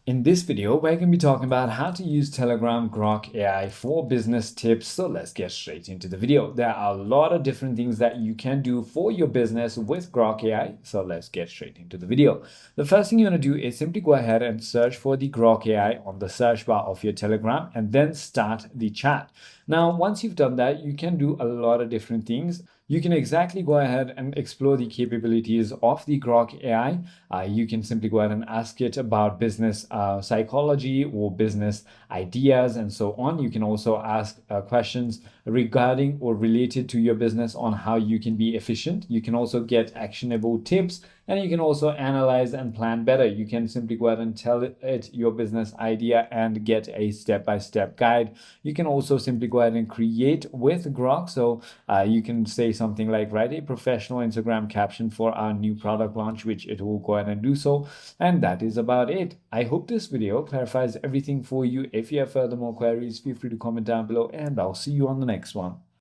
In this video, we're going to be talking about how to use Telegram Grok AI for business tips. So let's get straight into the video. There are a lot of different things that you can do for your business with Grok AI. So let's get straight into the video. The first thing you want to do is simply go ahead and search for the Grok AI on the search bar of your Telegram and then start the chat. Now, once you've done that, you can do a lot of different things. You can exactly go ahead and explore the capabilities of the Grok AI. You can simply go ahead and ask it about business psychology or business ideas and so on. You can also ask questions regarding or related to your business on how you can be efficient. You can also get actionable tips, and you can also analyze and plan better. You can simply go ahead and tell it your business idea and get a step-by-step guide. You can also simply go ahead and create with Grok. So you can say something like, write a professional Instagram caption for our new product launch, which it will go ahead and do so. And that is about it. I hope this video clarifies everything for you. If you have further more queries, feel free to comment down below, and I'll see you on the next one.